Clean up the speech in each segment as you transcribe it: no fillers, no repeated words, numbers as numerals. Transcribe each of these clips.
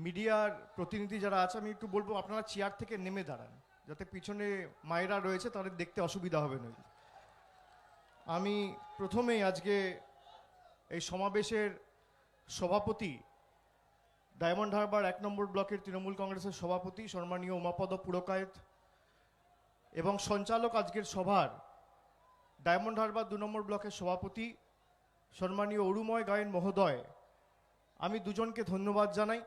মিডিয়ার প্রতিনিধি যারা আছে আমি একটু বলবো আপনারা চেয়ার থেকে নেমে দাঁড়ান, যাতে পিছনে মায়েরা রয়েছে তাদের দেখতে অসুবিধা হবে না। আমি প্রথমেই আজকে এই সমাবেশের সভাপতি, ডায়মন্ড হারবার 1 নম্বর ব্লকের তৃণমূল কংগ্রেসের সভাপতি সম্মানীয় উমাপদ পুরকায়েত এবং সঞ্চালক আজকের সভার ডায়মন্ড হারবার 2 নম্বর ব্লকের সভাপতি সম্মানীয় অরুময় গায়েন মহোদয়, আমি দুজনকে ধন্যবাদ জানাই।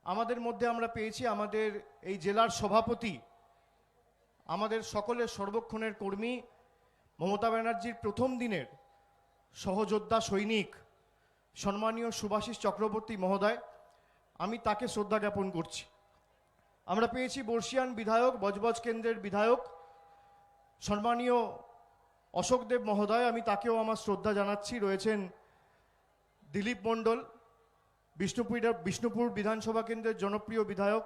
আমাদের মধ্যে আমরা পেয়েছি আমাদের এই জেলার সভাপতি, আমাদের সকলের সর্বক্ষণের কর্মী, মমতা ব্যানার্জির প্রথম দিনের সহযোদ্ধা সৈনিক সম্মানীয় শুভাশিস চক্রবর্তী মহোদয়, আমি তাকে শ্রদ্ধা জ্ঞাপন করছি। আমরা পেয়েছি বর্ষিয়ান বিধায়ক, বজবজ কেন্দ্রের বিধায়ক সম্মানীয় অশোকদেব মহোদয়, আমি তাকেও আমার শ্রদ্ধা জানাচ্ছি। রয়েছেন দিলীপ মণ্ডল, বিষ্ণুপুর বিধানসভা কেন্দ্রের জনপ্রিয় বিধায়ক,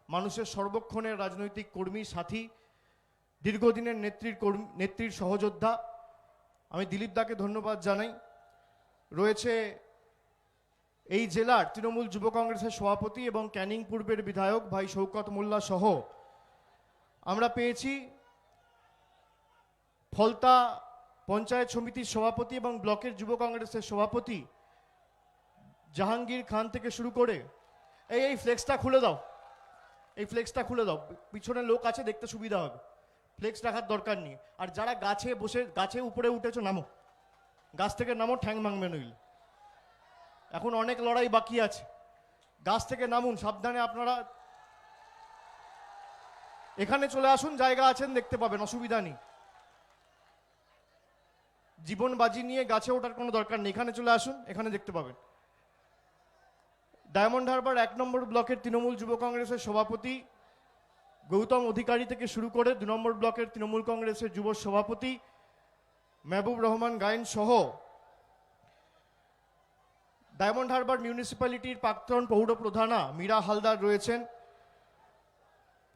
মানুষের সর্বক্ষণের রাজনৈতিক কর্মী, সাথী, দীর্ঘদিনের নেত্রীর সহযোদ্ধা, আমি দিলীপ দাকে ধন্যবাদ জানাই। রয়েছে এই জেলার তৃণমূল যুব কংগ্রেসের সভাপতি এবং ক্যানিং পূর্বের বিধায়ক ভাই শৌকত মোল্লা সহ আমরা পেয়েছি ফলতা পঞ্চায়েত সমিতির সভাপতি এবং ব্লকের যুব কংগ্রেসের সভাপতি জাহাঙ্গীর খান থেকে শুরু করে এই ফ্লেক্সটা খুলে দাও, এই ফ্লেক্সটা খুলে দাও, পিছনে লোক আছে দেখতে সুবিধা হবে, ফ্লেক্স রাখার দরকার নেই। আর যারা গাছে বসে গাছে উপরে উঠেছো নামো, গাছ থেকে নামো, ঠ্যাং ভাঙবে নইল, এখন অনেক লড়াই বাকি আছে, গাছ থেকে নামুন সাবধানে। আপনারা এখানে চলে আসুন, জায়গা আছেন দেখতে পাবেন, অসুবিধা নেই, জীবন বাজি নিয়ে গাছে ওঠার কোনো দরকার নেই, এখানে চলে আসুন, এখানে দেখতে পাবেন। ডায়মন্ড হারবার 1 নম্বর ব্লকের তৃণমূল যুব কংগ্রেসের সভাপতি গৌতম অধিকারী থেকে শুরু করে 2 নম্বর ব্লকের তৃণমূল কংগ্রেসের যুব সভাপতি মেহবুব রহমান গায়েন সহ ডায়মন্ড হারবার মিউনিসিপ্যালিটির প্রাক্তন পৌর প্রধানা মীরা হালদার রয়েছেন,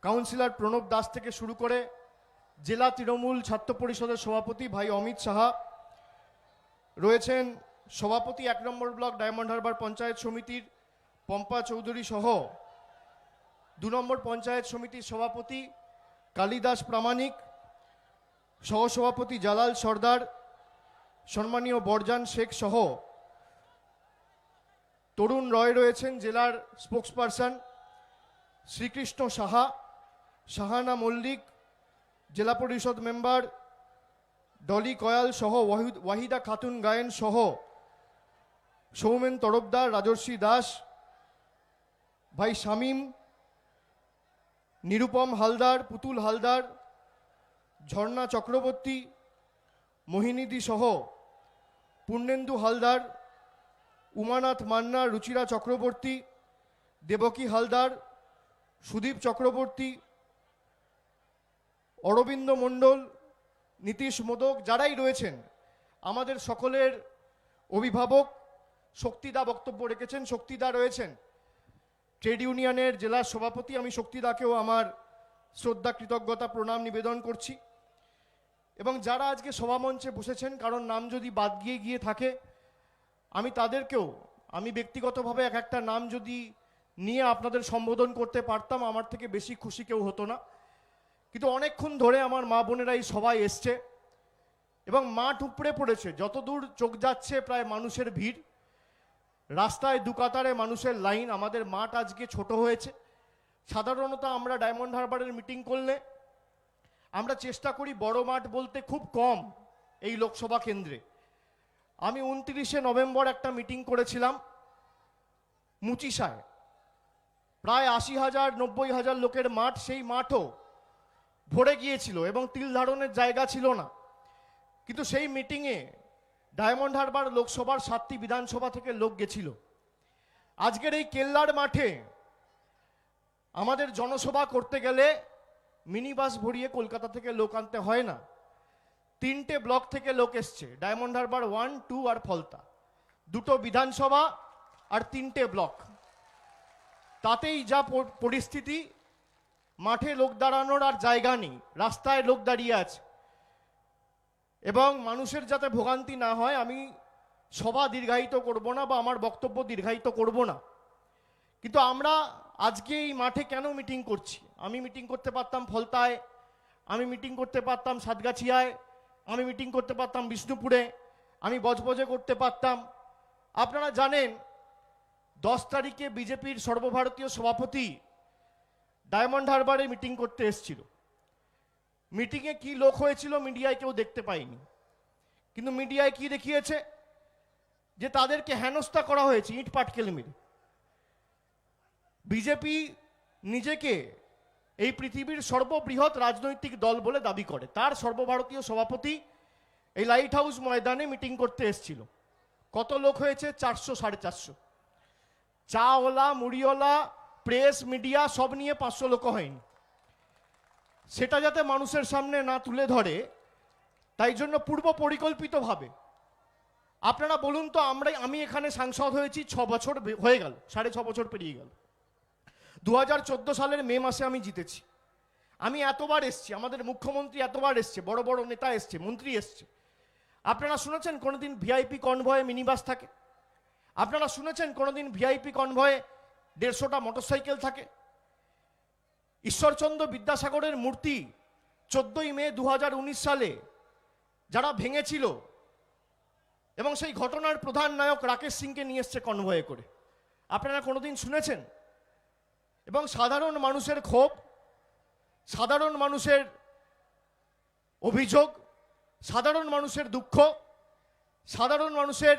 কাউন্সিলর প্রণব দাস থেকে শুরু করে জেলা তৃণমূল ছাত্র পরিষদের সভাপতি ভাই অমিত সাহা রয়েছেন, সভাপতি 1 নম্বর ব্লক ডায়মন্ড হারবার পঞ্চায়েত সমিতির পম্পা চৌধুরী সহ 2 নম্বর পঞ্চায়েত সমিতির সভাপতি কালিদাস প্রামাণিক, সহসভাপতি জালাল সর্দার, সম্মানীয় বরজান শেখ সহ তরুণ রয় রয়েছেন, জেলার স্পোক্সপারসন শ্রীকৃষ্ণ সাহা, শাহানা মল্লিক, জেলা পরিষদ মেম্বার ডলি কয়াল সহ ওয়াহিদা খাতুন গায়েন সহ সৌমেন তরফদার, রাজর্ষি দাস, ভাই শামীম, নিরুপম হালদার, পুতুল হালদার, ঝর্ণা চক্রবর্তী, মোহিনীদি সহ পূর্ণেন্দু হালদার, উমানাথ মান্না, রুচিরা চক্রবর্তী, দেবকী হালদার, সুদীপ চক্রবর্তী, অরবিন্দ মণ্ডল, নীতিশ মোদক, যারাই রয়েছেন আমাদের সকলের অভিভাবক। শক্তিদা বক্তব্য রেখেছেন, শক্তিদা রয়েছেন ট্রেড ইউনিয়নের জেলার সভাপতি, আমি শক্তিদাকেও আমার শ্রদ্ধা কৃতজ্ঞতা প্রণাম নিবেদন করছি। এবং যারা আজকে সভামঞ্চে বসেছেন, কারণ নাম যদি বাদ গিয়ে থাকে আমি তাদেরকেও, আমি ব্যক্তিগতভাবে এক একটা নাম যদি নিয়ে আপনাদের সম্বোধন করতে পারতাম আমার থেকে বেশি খুশি কেউ হতো না, কিন্তু অনেকক্ষণ ধরে আমার মা বোনেরা এই সভায় এসছে এবং মাঠ উপড়ে পড়েছে, যতদূর চোখ যাচ্ছে প্রায় মানুষের ভিড়, রাস্তায় দুকাতারে মানুষের লাইন। আমাদের মাঠ আজকে ছোট হয়েছে। সাধারণত আমরা ডায়মন্ড হারবারের মিটিং করলে আমরা চেষ্টা করি বড় মাঠ বলতে খুব কম এই লোকসভা কেন্দ্রে। আমি 29শে নভেম্বর একটা মিটিং করেছিলাম মুচিসায়, প্রায় 80,000 90,000 লোকের মাঠ, সেই মাঠও ভরে গিয়েছিল এবং তিল ধারণের জায়গা ছিল না, কিন্তু সেই মিটিংয়ে ডায়মন্ড হারবার লোকসভার 7টি বিধানসভা থেকে লোক গেছিল। আজকের এই কেল্লার মাঠে আমাদের জনসভা করতে গেলে মিনি বাস ভরিয়ে কলকাতা থেকে লোক আনতে হয় না, 3টে ব্লক থেকে লোক এসছে, ডায়মন্ড হারবার 1, 2 আর ফলতা, 2টো বিধানসভা আর 3টে ব্লক। তাতেই যা পরিস্থিতি, মাঠে লোক দাঁড়ানোর আর জায়গা নেই, রাস্তায় লোক দাঁড়িয়ে আছে। এবং মানুষের যাতে ভোগান্তি না হয়, আমি সভা দীর্ঘায়িত করব না বা আমার বক্তব্য দীর্ঘায়িত করব না, কিন্তু আমরা আজকে এই মাঠে কেন মিটিং করছি? আমি মিটিং করতে পারতাম ফলতায়, আমি মিটিং করতে পারতাম সাতগাছিয়ায়, আমি মিটিং করতে পারতাম বিষ্ণুপুরে, আমি বজবজে করতে পারতাম। আপনারা জানেন 10 তারিখে বিজেপির সর্বভারতীয় সভাপতি ডায়মন্ড হারবারে মিটিং করতে এসেছিল। মিটিংয়ে কি লোক হয়েছিল মিডিয়ায় কেউ দেখতে পায়নি, কিন্তু মিডিয়ায় কি দেখিয়েছে যে তাদেরকে হেনস্থা করা হয়েছে ইট পাটকেল মেরে। বিজেপি নিজেকে এই পৃথিবীর সর্ববৃহৎ রাজনৈতিক দল বলে দাবি করে, তার সর্বভারতীয় সভাপতি এই লাইট হাউস ময়দানে মিটিং করতে এসেছিল। কত লোক হয়েছে? 400 450। চাওয়ালা, মুড়িওয়ালা, প্রেস, মিডিয়া সব নিয়ে 500 লোক হয়নি। সেটা যাতে মানুষের সামনে না তুলে ধরে, তাই জন্য পূর্ব পরিকল্পিতভাবে আপনারা বলুন তো, আমি এখানে সাংসদ হয়েছি 6 বছর হয়ে গেল, 6.5 বছর পেরিয়ে গেল। 2014 সালের মে মাসে আমি জিতেছি। আমি এতবার এসছি, আমাদের মুখ্যমন্ত্রী এতবার এসছে, বড় বড় নেতা এসছে, মন্ত্রী এসছে। আপনারা শুনেছেন কোনোদিন ভিআইপি কনভয়ে মিনিবাস থাকে? আপনারা শুনেছেন কোনোদিন ভিআইপি কনভয়ে 150টা মোটরসাইকেল থাকে? ঈশ্বরচন্দ্র বিদ্যাসাগরের মূর্তি 14ই মে 2019 সালে যারা ভেঙেছিল, এবং সেই ঘটনার প্রধান নায়ক রাকেশ সিংকে নিয়ে এসছে কনভয়ে করে, আপনারা কোনোদিন শুনেছেন? এবং সাধারণ মানুষের ক্ষোভ, সাধারণ মানুষের অভিযোগ, সাধারণ মানুষের দুঃখ, সাধারণ মানুষের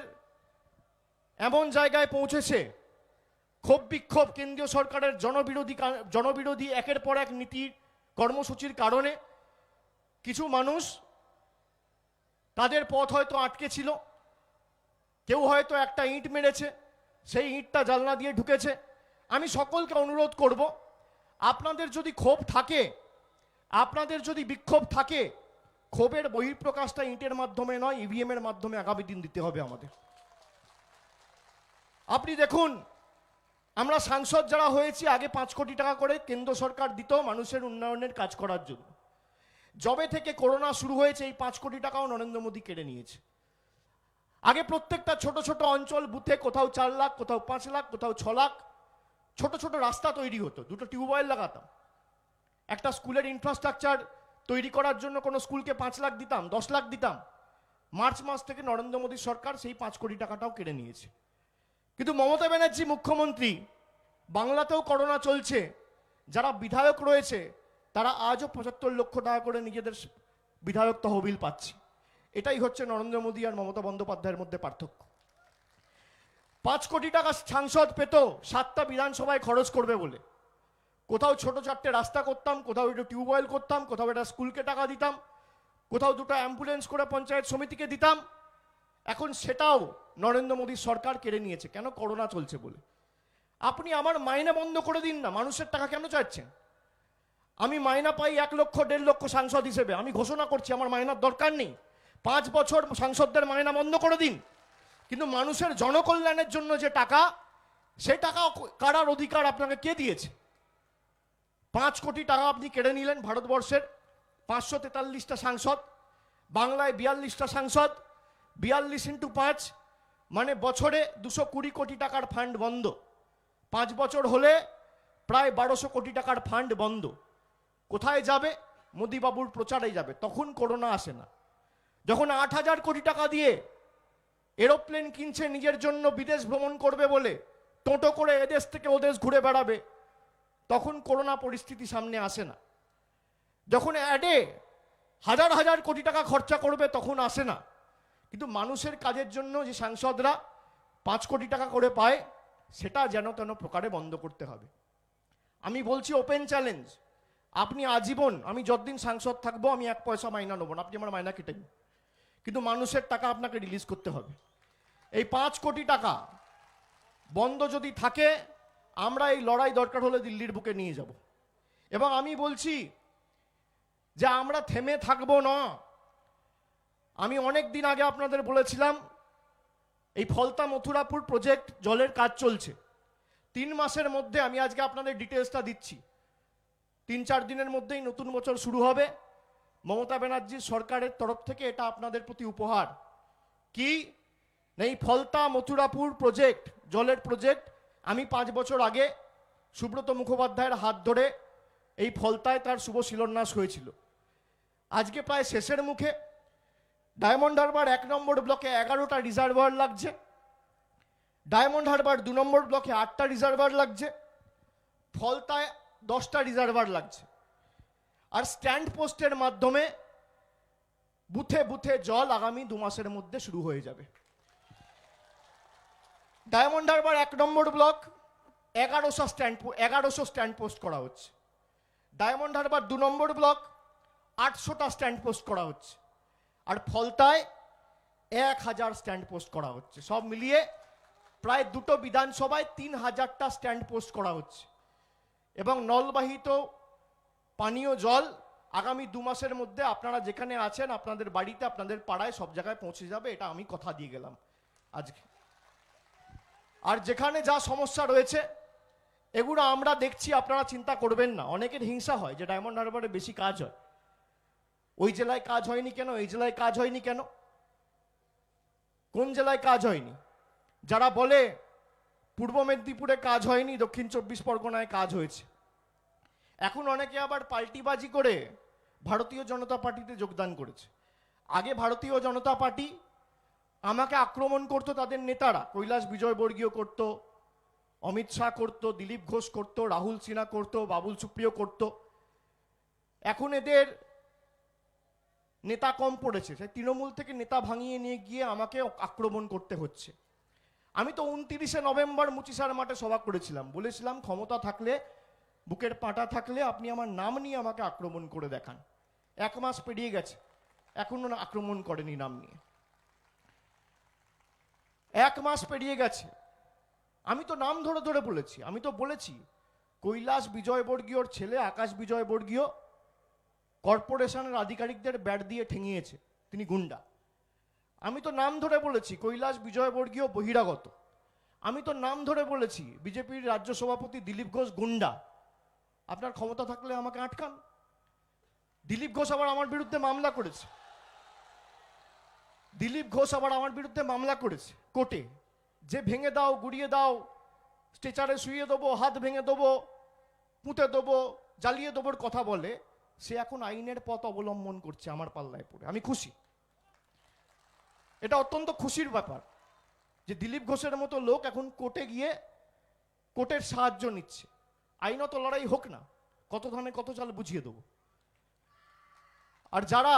এমন জায়গায় পৌঁছেছে, ক্ষোভ বিক্ষোভ কেন্দ্রীয় সরকারের জনবিরোধী একের পর এক নীতি কর্মসূচির কারণে কিছু মানুষ, তাদের পথ হয়তো আটকে ছিল, কেউ হয়তো একটা ইঁট মেরেছে, সেই ইঁটটা জানলা দিয়ে ঢুকেছে। আমি সকলকে অনুরোধ করব, আপনাদের যদি ক্ষোভ থাকে, আপনাদের যদি বিক্ষোভ থাকে, ক্ষোভের বহিঃপ্রকাশটা ইঁটের মাধ্যমে নয়, ইভিএম এর মাধ্যমে আগামী দিন দিতে হবে আমাদের। আপনি দেখুন, আমরা সাংসদ যারা হয়েছি, আগে 5 কোটি টাকা করে কেন্দ্র সরকার দিত মানুষের উন্নয়নের কাজ করার জন্য। যবে থেকে করোনা শুরু হয়েছে, এই 5 কোটি টাকাও নরেন্দ্র মোদী কেড়ে নিয়েছে। আগে প্রত্যেকটা ছোট ছোট অঞ্চল বুথে কোথাও 4 লাখ, কোথাও 5 লাখ, কোথাও 6 লাখ ছোট ছোট রাস্তা তৈরি হতো, 2টো টিউবওয়েল লাগাতাম। একটা স্কুলের ইনফ্রাস্ট্রাকচার তৈরি করার জন্য কোনো স্কুলকে 5 লাখ দিতাম, 10 লাখ দিতাম। মার্চ মাস থেকে নরেন্দ্র মোদী সরকার সেই 5 কোটি টাকাটাও কেড়ে নিয়েছে। কিন্তু মমতা ব্যানার্জি মুখ্যমন্ত্রী, বাংলাতেও করোনা চলছে, যারা বিধায়ক রয়েছে তারা আজও 75 লক্ষ টাকা করে নিজেদের বিধায়ক তহবিল পাচ্ছে। এটাই হচ্ছে নরেন্দ্র মোদী আর মমতা বন্দ্যোপাধ্যায়ের মধ্যে পার্থক্য। 5 কোটি টাকা সাংসদ পেত 7টা বিধানসভায় খরচ করবে বলে। কোথাও ছোট 4টে রাস্তা করতাম, কোথাও একটু টিউবওয়েল করতাম, কোথাও একটা স্কুলকে টাকা দিতাম, কোথাও 2টা অ্যাম্বুলেন্স করে পঞ্চায়েত সমিতিকে দিতাম। এখন সেটাও নরেন্দ্র মোদীর সরকার কেড়ে নিয়েছে। কেন? করোনা চলছে বলে। আপনি আমার মাইনে বন্ধ করে দিন না, মানুষের টাকা কেন চাচ্ছেন? আমি মাইনা পাই 1 লক্ষ 1.5 লক্ষ সাংসদ হিসেবে, আমি ঘোষণা করছি আমার মাইনার দরকার নেই। 5 বছর সাংসদদের মাইনা বন্ধ করে দিন। কিন্তু মানুষের জনকল্যাণের জন্য যে টাকা, সেই টাকা কারার অধিকার আপনাকে কে দিয়েছে? 5 কোটি টাকা আপনি কেড়ে নিলেন। ভারতবর্ষের 543টা সাংসদ, বাংলায় 42টা সাংসদ, 42 × 5 মানে বছরে 220 কোটি টাকার ফান্ড বন্ধ। 5 বছর হলে প্রায় 1200 কোটি টাকার ফান্ড বন্ধ। কোথায় যাবে? মোদিবাবুর প্রচারে যাবে। তখন করোনা আসে না। যখন 8000 কোটি টাকা দিয়ে এরোপ্লেন কিনছে নিজের জন্য, বিদেশ ভ্রমণ করবে বলে, টোটো করে এদেশ থেকে ওদেশ ঘুরে বেড়াবে, তখন করোনা পরিস্থিতি সামনে আসে না। যখন অ্যাডে হাজার হাজার কোটি টাকা খরচা করবে, তখন আসে না। কিন্তু মানুষের কাজের জন্য যে সাংসদরা 5 কোটি টাকা করে পায়, সেটা যেন তেন প্রকারে বন্ধ করতে হবে। আমি বলছি ওপেন চ্যালেঞ্জ, আপনি আজীবন, আমি যতদিন সাংসদ থাকবো আমি 1 পয়সা মাইনা নেব না, আপনি আমার মাইনা কেটে নিন, কিন্তু মানুষের টাকা আপনাকে রিলিজ করতে হবে। এই 5 কোটি টাকা বন্ধ যদি থাকে, আমরা এই লড়াই দরকার হলে দিল্লির বুকে নিয়ে যাব। এবং আমি বলছি যে আমরা থেমে থাকবো না। আমি অনেক দিন আগে আপনাদের বলেছিলাম, এই ফলতা মথুরাপুর প্রজেক্ট জলের কাজ চলছে। 3 মাসের মধ্যে, আমি আজকে আপনাদের ডিটেলসটা দিচ্ছি, 3-4 দিনের মধ্যেই নতুন বছর শুরু হবে। মমতা ব্যানার্জির সরকারের তরফ থেকে এটা আপনাদের প্রতি উপহার। কি? এই ফলতা মথুরাপুর প্রজেক্ট, জলের প্রজেক্ট আমি 5 বছর আগে সুব্রত মুখোপাধ্যায়ের হাত ধরে এই ফলতায় তার শুভ শিলান্যাস হয়েছিল। আজকে প্রায় শেষের মুখে। ডায়মন্ড হারবার 1 নম্বর ব্লকে 11টা রিজার্ভার লাগছে, ডায়মন্ড হারবার 2 নম্বর ব্লকে 8টা রিজার্ভার লাগছে, ফলতায় 10টা রিজার্ভার লাগছে। আর স্ট্যান্ড পোস্টের মাধ্যমে বুথে বুথে জল আগামী 2 মাসের মধ্যে শুরু হয়ে যাবে। ডায়মন্ড হারবার 1 নম্বর ব্লক 1100 স্ট্যান্ড পোস্ট করা হচ্ছে। ডায়মন্ড হারবার 2 নম্বর ব্লক 800টা স্ট্যান্ড পোস্ট করা হচ্ছে। আর ফলতায় 1000 স্ট্যান্ড পোস্ট করা হচ্ছে। সব মিলিয়ে প্রায় 2টো বিধানসভায় 3000টা স্ট্যান্ড পোস্ট করা হচ্ছে। এবং নলবাহিত পানীয় জল আগামী 2 মাসের মধ্যে আপনারা যেখানে আছেন আপনাদের বাড়িতে, আপনাদের পাড়ায়, সব জায়গায় পৌঁছে যাবে। এটা আমি কথা দিয়ে গেলাম আজকে। আর যেখানে যা সমস্যা রয়েছে এগুলো আমরা দেখছি, আপনারা চিন্তা করবেন না। অনেকের হিংসা হয় যে ডায়মন্ড হারবারে বেশি কাজ হয়, ওই জেলায় কাজ হয়নি কেন, এই জেলায় কাজ হয়নি কেন। কোন জেলায় কাজ হয়নি? যারা বলে পূর্ব মেদিনীপুরে কাজ হয়নি, দক্ষিণ 24 পরগনায় কাজ হয়েছে। এখন অনেকে আবার পাল্টিবাজি করে ভারতীয় জনতা পার্টিতে যোগদান করেছে। আগে ভারতীয় জনতা পার্টি আমাকে আক্রমণ করতো তাদের নেতারা, কৈলাস বিজয়বর্গীয় করতো, অমিত শাহ করতো, দিলীপ ঘোষ করতো, রাহুল সিনহা করতো, বাবুল সুপ্রিয় করতো। এখন এদের নেতা কম পড়েছে, সেই তৃণমূল থেকে নেতা ভাঙিয়ে নিয়ে গিয়ে আমাকে আক্রমণ করতে হচ্ছে। আমি তো 29শে নভেম্বর মুচিসার মাঠে সভা করেছিলাম, বলেছিলাম ক্ষমতা থাকলে, বুকের পাটা থাকলে আপনি আমার নাম নিয়ে আমাকে আক্রমণ করে দেখান। 1 মাস পেরিয়ে গেছে, এখনো আক্রমণ করেনি নাম নিয়ে। 1 মাস পেরিয়ে গেছে, আমি তো নাম ধরে ধরে বলেছি। আমি তো বলেছি কৈলাস বিজয়বর্গীয়র ছেলে আকাশ বিজয়বর্গীয় কর্পোরেশনের আধিকারিকদের ব্যাট দিয়ে ঠেঙিয়েছে, তিনি গুন্ডা। আমি তো নাম ধরে বলেছি কৈলাস বিজয়বর্গীয় বহিরাগত। আমি তো নাম ধরে বলেছি বিজেপির রাজ্য সভাপতি দিলীপ ঘোষ গুন্ডা। আপনার ক্ষমতা থাকলে আমাকে আটকান। দিলীপ ঘোষ আবার আমার বিরুদ্ধে মামলা করেছে, দিলীপ ঘোষ আবার আমার বিরুদ্ধে মামলা করেছে কোর্টে, যে ভেঙে দাও, গুড়িয়ে দাও, স্ট্রেচারে শুয়ে দেবো, হাত ভেঙে দেবো, পুঁতে দেবো, জ্বালিয়ে দেবোর কথা বলে। সে এখন আইনের পথ অবলম্বন করছে আমার পাল্লায় পড়ে। আমি খুশি, এটা অত্যন্ত খুশির ব্যাপার যে দিলীপ ঘোষের মতো লোক এখন কোর্টে গিয়ে কোর্টের সাহায্য নিচ্ছে। আইনত লড়াই হোক না, কত ধানে কত চাল বুঝিয়ে দেবো। আর যারা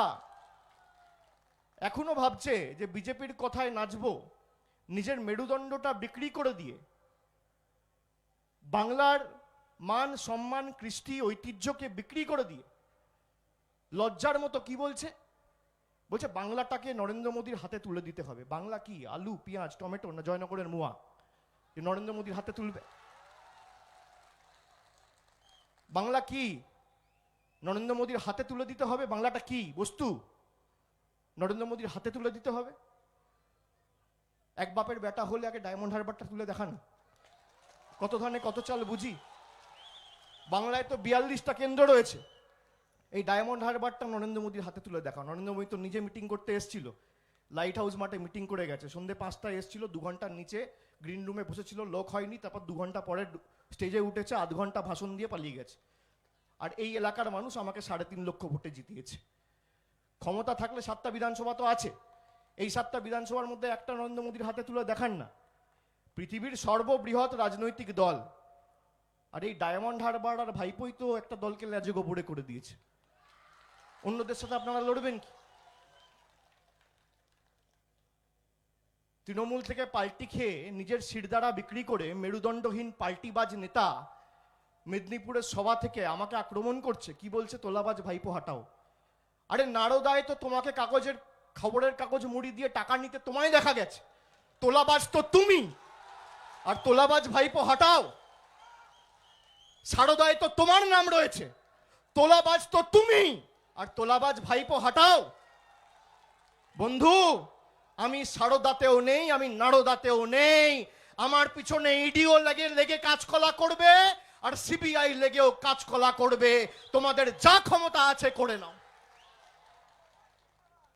এখনো ভাবছে যে বিজেপির কথায় নাচবো, নিজের মেরুদণ্ডটা বিক্রি করে দিয়ে, বাংলার মান সম্মান কৃষ্টি ঐতিহ্যকে বিক্রি করে দিয়ে, লজ্জার মতো কি বলছে? বলছে বাংলাটাকে নরেন্দ্র মোদীর হাতে তুলে দিতে হবে। বাংলা কি? আলু, পেঁয়াজ, টমেটো না জয়নগরের মুয়া যে নরেন্দ্র মোদীর হাতে তুলবে? বাংলা কি নরেন্দ্র মোদীর হাতে তুলে দিতে হবে? বাংলাটা কি বস্তু নরেন্দ্র মোদীর হাতে তুলে দিতে হবে? এক বাপের বেটা হলে আগে ডায়মন্ড হারবারটা তুলে দেখান, কত ধানে কত চাল বুঝি। বাংলায় তো 42টা কেন্দ্র রয়েছে, এই ডায়মন্ড হারবারটা নরেন্দ্র মোদীর হাতে তুলে দেখা। নরেন্দ্র মোদী তো নিজে মিটিং করতে এসেছিল, লাইট হাউস মাঠে মিটিং করে গেছে। সন্ধ্যে 5টায় এসেছিল, 2 ঘন্টার নিচে গ্রিন রুমে বসেছিল, লোক হয়নি। তারপর 2 ঘন্টা পরে স্টেজে উঠেছে, আধ ঘন্টা ভাষণ দিয়ে পালিয়ে গেছে। আর এই এলাকার মানুষ আমাকে 3.5 লক্ষ ভোটে জিতিয়েছে। ক্ষমতা থাকলে 7টা বিধানসভা তো আছে, এই 7টা বিধানসভার মধ্যে একটা নরেন্দ্র মোদীর হাতে তুলে দেখান না। পৃথিবীর সর্ববৃহৎ রাজনৈতিক দল, আর এই ডায়মন্ড হারবার আর ভাইপোই তো একটা দলকে লেজে গোবরে করে দিয়েছে। অন্যদের সাথে আপনারা লড়বেন কি? তৃণমূল থেকে পাল্টি খেয়ে নিজের শিরদাঁড়া বিক্রি করে মেরুদণ্ডহীন পাল্টিবাজ নেতা মেদিনীপুরের সভা থেকে আমাকে আক্রমণ করছে। কি বলছে? তোলাবাজ ভাইপো হাঁটাও। আরে নারদায় তো তোমাকে কাগজের খবরের কাগজ মুড়ি দিয়ে টাকা নিতে তোমায় দেখা গেছে, তোলাবাজ তো তুমি। আর তোলাবাজ ভাইপো হাঁটাও, সারদায় তো তোমার নাম রয়েছে, তোলাবাজ তো তুমি। আর তোলাবাজ ভাইপো হাঁটাও। বন্ধু, আমি সারদাতেও নেই, আমি নারদাতেও নেই। আমার পিছনে ইডিও লেগে কাজকলা করবে, আর সিবিআই লেগেও কাজকলা করবে। তোমাদের যা ক্ষমতা আছে করে নাও।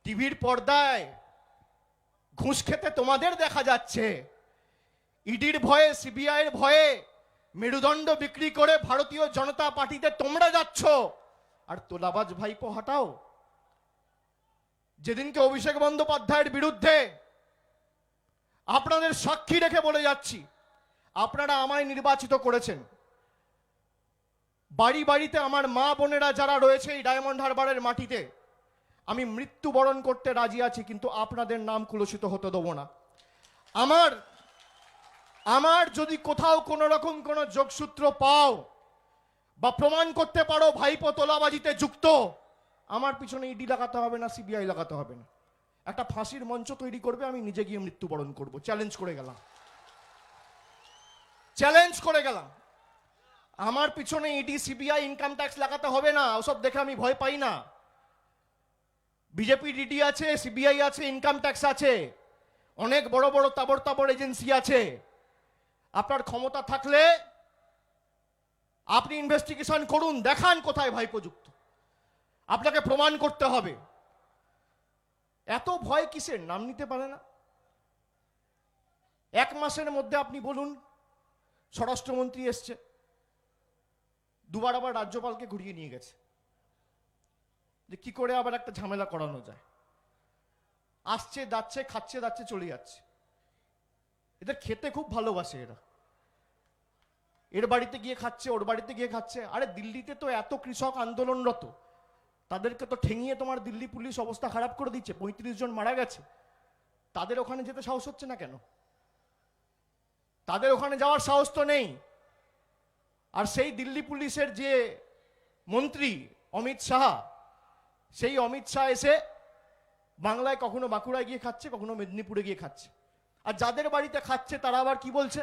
টিভির পর্দায় ঘুষ খেতে তোমাদের দেখা যাচ্ছে, ইডির ভয়ে, সিবিআইয়ের ভয়ে মেরুদণ্ড বিক্রি করে ভারতীয় জনতা পার্টিতে তোমরা যাচ্ছ, আর তোলাবাজ ভাইপো হাঁটাও। যেদিনকে অভিষেক বন্দ্যোপাধ্যায়ের বিরুদ্ধে আপনাদের সাক্ষী রেখে বলে যাচ্ছি, আপনারা আমায় নির্বাচিত করেছেন, বাড়ি বাড়িতে আমার মা বোনেরা যারা রয়েছে এই ডায়মন্ড হারবারের মাটিতে, আমি মৃত্যুবরণ করতে রাজি আছি, কিন্তু আপনাদের নাম কলুষিত হতে দেবো না। আমার যদি কোথাও কোনো রকম কোনো যোগসূত্র পাও বা প্রমাণ করতে পারো ভাইপো তোলাবাজিতে যুক্ত, আমার পিছনে ইডি লাগাতে হবে না, সিবিআই লাগাতে হবে না, একটা ফাঁসির মঞ্চ তৈরি করবে, আমি নিজে গিয়ে মৃত্যুবরণ করব। চ্যালেঞ্জ করে গেলাম, চ্যালেঞ্জ করে গেলাম। আমার পিছনে ইডি, সিবিআই, ইনকাম ট্যাক্স লাগাতে হবে না, ওসব দেখে আমি ভয় পাই না। বিজেপি ইডি আছে, সিবিআই আছে, ইনকাম ট্যাক্স আছে, অনেক বড় বড় তাবড় তাবড় এজেন্সি আছে। আপনার ক্ষমতা থাকলে আপনি ইনভেস্টিগেশন করুন, দেখান কোথায় ভাইপো যুক্ত, আপনাকে প্রমাণ করতে হবে। এত ভয় কিসের? নাম নিতে পারে না। এক মাসের মধ্যে আপনি বলুন, স্বরাষ্ট্রমন্ত্রী এসছে, দুবার আবার রাজ্যপালকে ঘুরিয়ে নিয়ে গেছে, যে কি করে আবার একটা ঝামেলা করানো যায়। আসছে যাচ্ছে, খাচ্ছে যাচ্ছে, চলে যাচ্ছে। এদের খেতে খুব ভালোবাসে এরা, এর বাড়িতে গিয়ে খাচ্ছে, ওর বাড়িতে গিয়ে খাচ্ছে। আরে দিল্লিতে তো এত কৃষক আন্দোলনরত, তাদেরকে তো ঠেঙিয়ে তোমার দিল্লি পুলিশ অবস্থা খারাপ করে দিচ্ছে, 35 জন মারা গেছে। তাদের ওখানে যেতে সাহস হচ্ছে না কেন? তাদের ওখানে যাওয়ার সাহস তো নেই। আর সেই দিল্লি পুলিশের যে মন্ত্রী অমিত শাহ, সেই অমিত শাহ এসে বাংলায় কখনো বাঁকুড়ায় গিয়ে খাচ্ছে, কখনো মেদিনীপুরে গিয়ে খাচ্ছে। আর যাদের বাড়িতে খাচ্ছে তারা আবার কি বলছে,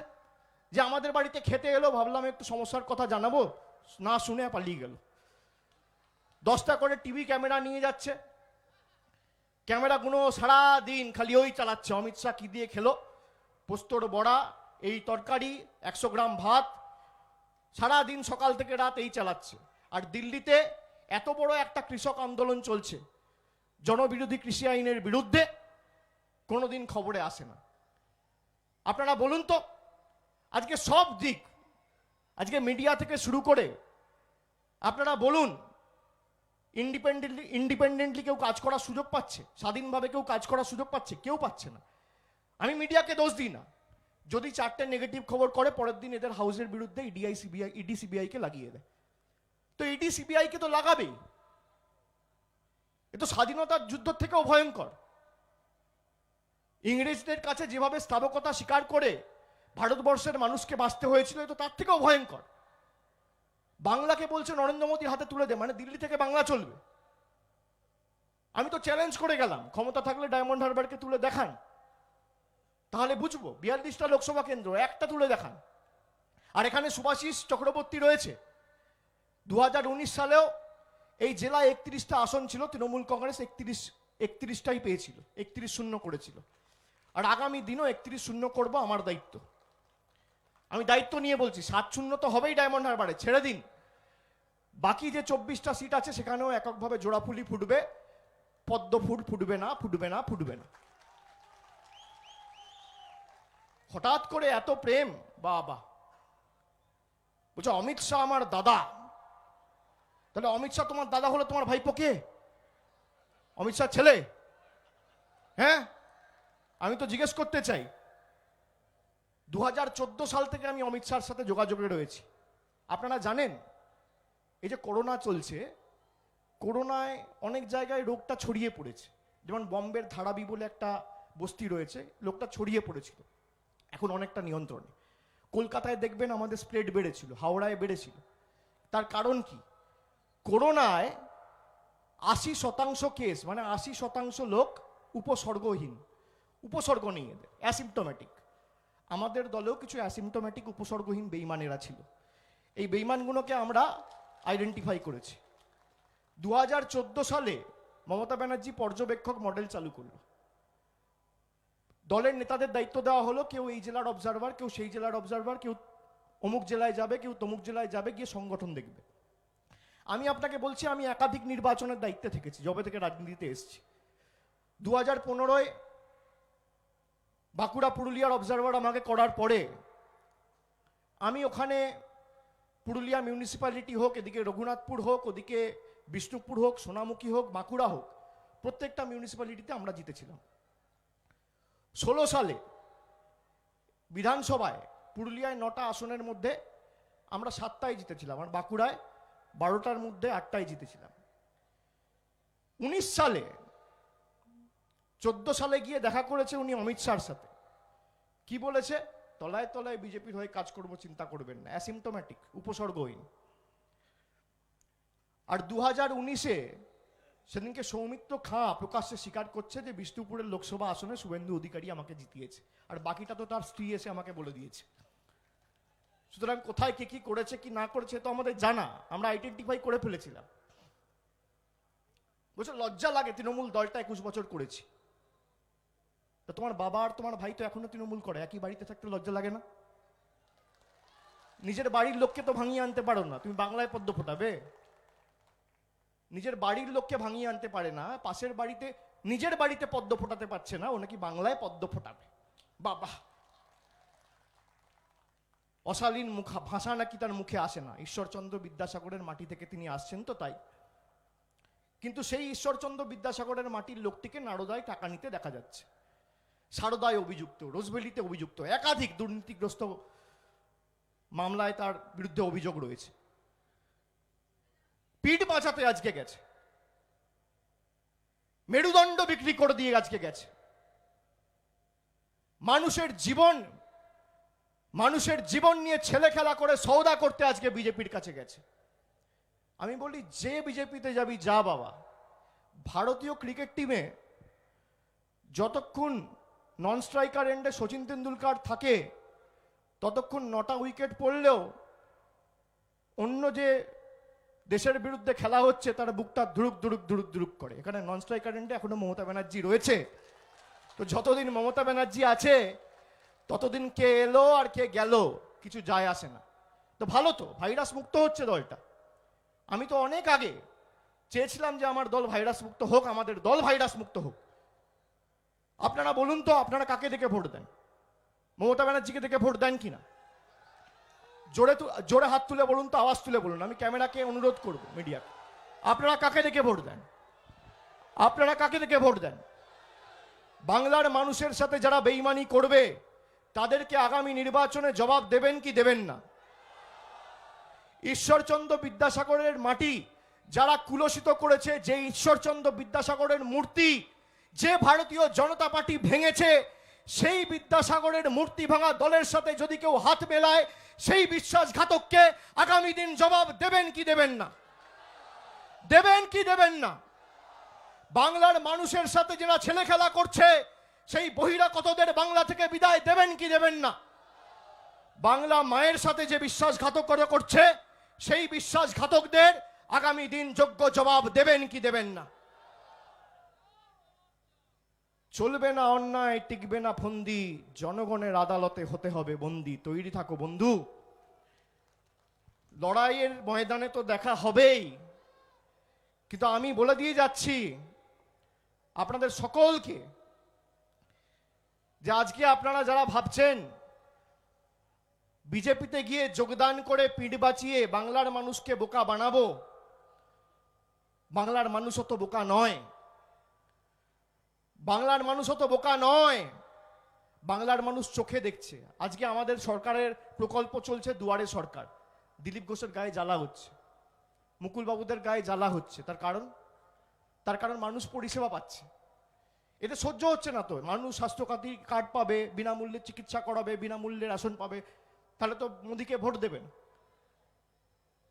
যে আমাদের বাড়িতে খেতে এলো, ভাবলাম একটু সমস্যার কথা জানাবো, না শুনে পালিয়ে গেল। 10টা করে টিভি ক্যামেরা নিয়ে যাচ্ছে, ক্যামেরাগুলো সারা দিন খালি ওই চালাচ্ছে, অমিত শাহ কি দিয়ে খেলো, পোস্তর বড়া, এই তরকারি, 100 গ্রাম ভাত, সারা দিন সকাল থেকে রাত এই চালাচ্ছে। আর দিল্লিতে এত বড় একটা কৃষক আন্দোলন চলছে জনবিরোধী কৃষি আইনের বিরুদ্ধে, কোনোদিন খবরে আসে না। আপনারা বলুন তো, আজকে সব দিক, আজকে মিডিয়া থেকে শুরু করে আপনারা বলুন, ইন্ডিপেন্ডেন্টলি কেউ কাজ করার সুযোগ পাচ্ছে? স্বাধীনভাবে কেউ কাজ করার সুযোগ পাচ্ছে? কেউ পাচ্ছে না। আমি মিডিয়াকে দোষ দিই না, যদি 4টে নেগেটিভ খবর করে, পরের দিন এদের হাউসের বিরুদ্ধে ইডি সিবিআই কে লাগিয়ে দেয়। তো ইডি সিবিআই কে তো লাগাবেই, এ তো স্বাধীনতার যুদ্ধ থেকেও ভয়ঙ্কর। ইংরেজদের কাছে যেভাবে স্থাবকতা স্বীকার করে ভারতবর্ষের মানুষকে বাঁচতে হয়েছিল, এ তো তার থেকেও ভয়ঙ্কর। বাংলাকে বলছে নরেন্দ্র মোদীর হাতে তুলে দে, মানে দিল্লি থেকে বাংলা চলবে। আমি তো চ্যালেঞ্জ করে গেলাম, ক্ষমতা থাকলে ডায়মন্ড হারবারকে তুলে দেখান, তাহলে বুঝবো। 42টা লোকসভা কেন্দ্র, একটা তুলে দেখান। আর এখানে সুভাষিস চক্রবর্তী রয়েছে, 2019 সালেও এই জেলায় 31টা আসন ছিল, তৃণমূল কংগ্রেস 31টাই পেয়েছিল, 31-0 করেছিল। আর আগামী দিনও 31-0 করবো, আমার দায়িত্ব। আমি দায়িত্ব নিয়ে বলছি, 7-0 তো হবেই ডায়মন্ড হারবারে, ছেড়ে দিন। বাকি যে 24টা সিট আছে সেখানেও এককভাবে জোড়াফুলি ফুটবে, পদ্ম ফুল ফুটবে না, ফুটবে না, ফুটবে না। হঠাৎ করে এত প্রেম, বাবা। বলছো অমিত শাহ আমার দাদা, তাহলে অমিত শাহ তোমার দাদা হলে তোমার ভাইপো কে? অমিত শাহ ছেলে? হ্যাঁ, আমি তো জিজ্ঞেস করতে চাই। 2014 সাল থেকে আমি অমিত শাহর সাথে যোগাযোগে রয়েছি। আপনারা জানেন, এই যে করোনা চলছে, করোনায় অনেক জায়গায় রোগটা ছড়িয়ে পড়েছে। যেমন বম্বের ধারাবি বলে একটা বস্তি রয়েছে, লোকটা ছড়িয়ে পড়েছিল, এখন অনেকটা নিয়ন্ত্রণে। কলকাতায় দেখবেন আমাদের স্প্রেড বেড়েছিল, হাওড়ায় বেড়েছিল। তার কারণ কি? করোনায় 80% কেস, মানে 80% লোক উপসর্গহীন, উপসর্গ নেই এদের, অ্যাসিম্পটোম্যাটিক। আমাদের দলেও কিছু অ্যাসিম্পটোম্যাটিক উপসর্গহীন বেইমানেরা ছিল। এই বেইমানগুলোকে আমরা আইডেন্টিফাই করেছি। 2014 সালে মমতা ব্যানার্জি পর্যবেক্ষক মডেল চালু করলো। দলের নেতাদের দায়িত্ব দেওয়া হলো, কেউ এই জেলার অবজারভার, কেউ সেই জেলার অবজারভার, কেউ অমুক জেলায় যাবে, কেউ তমুক জেলায় যাবে, গিয়ে সংগঠন দেখবে। আমি আপনাকে বলছি, আমি একাধিক নির্বাচনের দায়িত্বে থেকেছি যবে থেকে রাজনীতিতে এসেছি। 2015-য় বাঁকুড়া পুরুলিয়ার অবজারভার আমাকে করার পরে আমি ওখানে পুরুলিয়া মিউনিসিপ্যালিটি হোক, এদিকে রঘুনাথপুর হোক, ওদিকে বিষ্ণুপুর হোক, সোনামুখী হোক, বাঁকুড়া হোক, প্রত্যেকটা মিউনিসিপ্যালিটিতে আমরা জিতেছিলাম। 16 সালে বিধানসভায় পুরুলিয়ায় 9টা আসনের মধ্যে আমরা 7টাই জিতেছিলাম, আর বাঁকুড়ায় 12টার মধ্যে 8টাই জিতেছিলাম। 19 সালে 14 সালে গিয়ে দেখা করেছে উনি অমিত শাহর সাথে। কি বলেছে? তলায় তলায় বিজেপির হয়ে কাজ করব, চিন্তা করবেন না, অ্যাসিমটোম্যাটিক, উপসর্গহীন। আর 2019-এ সেদিনকে সৌমিত্র খাঁ প্রকাশ্যে স্বীকার করছে যে বিষ্ণুপুরের লোকসভা আসনে শুভেন্দু অধিকারী আমাকে জিতিয়েছে, আর বাকিটা তো তার স্ত্রী এসে আমাকে বলে দিয়েছে। সুতরাং কোথায় কে কি করেছে কি না করেছে তো আমাদের জানা, আমরা আইডেন্টিফাই করে ফেলেছিলাম। বলছে লজ্জা লাগে, তৃণমূল দলটা 21 বছর করেছি। তা তোমার বাবা আর তোমার ভাই তো এখনো তৃণমূল করে, একই বাড়িতে থাকতে লজ্জা লাগে না? নিজের বাড়ির লোককে তো ভাঙিয়ে আনতে পারো না, তুমি বাংলায় পদ্ম ফোটাবে? নিজের বাড়ির লোককে ভাঙিয়ে আনতে পারে না, পাশের বাড়িতে, নিজের বাড়িতে পদ্ম ফোটাতে পারছে না, ও নাকি বাংলায় পদ্ম ফোটাবে। বাবা, অশালীন ভাষা নাকি তার মুখে আসে না। ঈশ্বরচন্দ্র বিদ্যাসাগরের মাটি থেকে তিনি আসছেন তো তাই। কিন্তু সেই ঈশ্বরচন্দ্র বিদ্যাসাগরের মাটির লোকটিকে নারদায় টাকা নিতে দেখা যাচ্ছে, সারদায় অভিযুক্ত, রোজভ্যালিতে অভিযুক্ত, একাধিক দুর্নীতিগ্রস্ত মামলায় তার বিরুদ্ধে অভিযোগ রয়েছে। পিঠ বাঁচাতে আজকে গেছে, মেরুদণ্ড বিক্রি করে দিয়ে আজকে গেছে। মানুষের জীবন নিয়ে ছেলে খেলা করে সওদা করতে আজকে বিজেপির কাছে গেছে। আমি বলি, যে বিজেপিতে যাবি যা বাবা, ভারতীয় ক্রিকেট টিমে যতক্ষণ নন স্ট্রাইকার এন্ডে সচিন তেন্ডুলকার থাকে ততক্ষণ 9টা উইকেট পড়লেও অন্য যে দেশের বিরুদ্ধে খেলা হচ্ছে তার বুকটা ধুরুক ধুরুক ধুরুক ধুরুক করে। এখানে নন স্ট্রাইকার এন্ডে এখনো মমতা ব্যানার্জি রয়েছে, তো যতদিন মমতা ব্যানার্জি আছে ততদিন কে এলো আর কে গেল কিছু যায় আসে না। তো ভালো, তো ভাইরাস মুক্ত হচ্ছে দলটা। আমি তো অনেক আগে চেয়েছিলাম যে আমার দল ভাইরাস মুক্ত হোক, আমাদের দল ভাইরাস মুক্ত হোক। আপনারা বলুন তো, আপনারা কাকে দেখে ভোট দেন? মমতা ব্যানার্জিকে দেখে ভোট দেন কিনা? জোরে হাত তুলে বলুন তো, আওয়াজ তুলে বলুন, আমি ক্যামেরাকে অনুরোধ করব, মিডিয়াকে। আপনারা কাকে দেখে ভোট দেন? আপনারা কাকে দেখে ভোট দেন? বাংলার মানুষের সাথে যারা বেইমানি করবে তাদেরকে আগামী নির্বাচনে জবাব দেবেন কি দেবেন না? ঈশ্বরচন্দ্র বিদ্যাসাগরের মাটি যারা কুলসিত করেছে, যে ঈশ্বরচন্দ্র বিদ্যাসাগরের মূর্তি যে ভারতীয় জনতা পার্টি ভেঙেছে, সেই বিদ্যাসাগরের মূর্তি ভাঙা দলের সাথে যদি কেউ হাত মেলায়, সেই বিশ্বাসঘাতককে আগামী দিন জবাব দেবেন কি দেবেন না? দেবেন কি দেবেন না? বাংলার মানুষের সাথে যারা ছেলে খেলা করছে, সেই বহিরাগতদের বাংলা থেকে বিদায় দেবেন কি দেবেন না? বাংলা মায়ের সাথে যে বিশ্বাসঘাতকতা করছে, সেই বিশ্বাসঘাতকদের আগামী দিন যোগ্য জবাব দেবেন কি দেবেন না? চলবে না অন্যায়, টিকবে না ফন্দি, জনগণের আদালতে হতে হবে বন্দী। তৈরি থাকো বন্ধু, লড়াইয়ের ময়দানে তো দেখা হবেই। কিন্তু আমি বলে দিয়ে যাচ্ছি আপনাদের সকলকে যে আজকে আপনারা যারা ভাবছেন বিজেপিতে গিয়ে যোগদান করে পিঠ বাঁচিয়ে বাংলার মানুষকে বোকা বানাবো, বাংলার মানুষ তো বোকা নয়। বাংলার মানুষ তো বোকা নয়, বাংলার মানুষ চোখে দেখছে। আজকে আমাদের সরকারের প্রকল্প চলছে দুয়ারে সরকার, দিলীপ ঘোষের গায়ে জ্বালা হচ্ছে, মুকুল বাবুদের গায়ে জ্বালা হচ্ছে। তার কারণ মানুষ পরিষেবা পাচ্ছে। এটা সহ্য হচ্ছে না তো। মানুষ স্বাস্থ্যসাথী কার্ড পাবে, বিনামূল্যে চিকিৎসা করাবে, বিনামূল্যে রেশন পাবে, তাহলে তো মোদিকে ভোট দেবেন।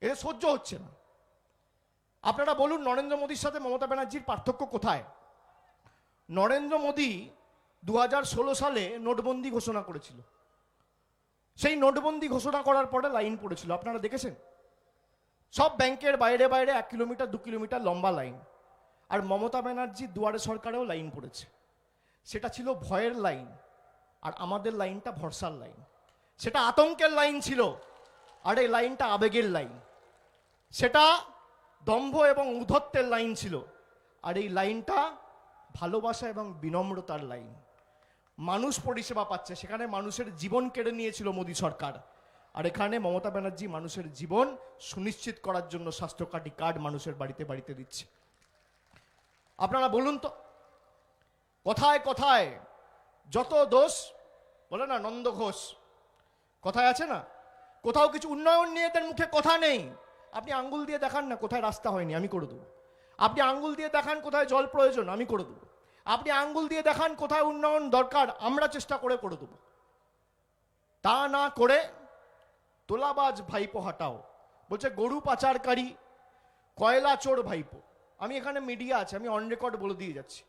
এটা সহ্য হচ্ছে না। আপনারা বলুন, নরেন্দ্র মোদীর সাথে মমতা ব্যানার্জির পার্থক্য কোথায়? নরেন্দ্র মোদী 2016 সালে নোটবন্দি ঘোষণা করেছিল। সেই নোটবন্দি ঘোষণা করার পরে লাইন পড়েছিল, আপনারা দেখেছেন? সব ব্যাংকের বাইরে বাইরে 1 কিলোমিটার 2 কিলোমিটার লম্বা লাইন। আর মমতা ব্যানার্জি দুয়ারে সরকারেও লাইন পড়েছে। সেটা ছিল ভয়ের লাইন, আর আমাদের লাইনটা ভরসার লাইন। সেটা আতঙ্কের লাইন ছিল, আর এই লাইনটা আবেগের লাইন। সেটা দম্ভ এবং উদ্ধত্তের লাইন ছিল, আর এই লাইনটা ভালোবাসা এবং বিনম্রতার লাইন। মানুষ পরিষেবা পাচ্ছে, সেখানে মানুষের জীবন কেড়ে নিয়েছিল মোদী সরকার। আর এখানে মমতা ব্যানার্জি মানুষের জীবন সুনিশ্চিত করার জন্য স্বাস্থ্য কার্ড মানুষের বাড়িতে বাড়িতে দিচ্ছে। আপনারা বলুন তো, কথায় কথায় যত দোষ, বলে না নন্দ ঘোষ, কথায় আছে না, কোথাও কিছু উন্নয়ন নিয়ে তার মুখে কথা নেই। আপনি আঙ্গুল দিয়ে দেখান না কোথায় রাস্তা হয়নি, আমি করে দেবো। আপনি আঙ্গুল দিয়ে দেখান কোথায় জল প্রয়োজন, আমি করে দেবো। আপনি আঙ্গুল দিয়ে দেখান কোথায় উন্নয়ন দরকার, আমরা চেষ্টা করে দেবো। তা না করে তোলাবাজ ভাইপো হাটাও, বলছে গরু পাচারকারী, কয়লা চোর ভাইপো। আমি এখানে মিডিয়া আছে, আমি অন রেকর্ড বলে দিয়ে যাচ্ছি।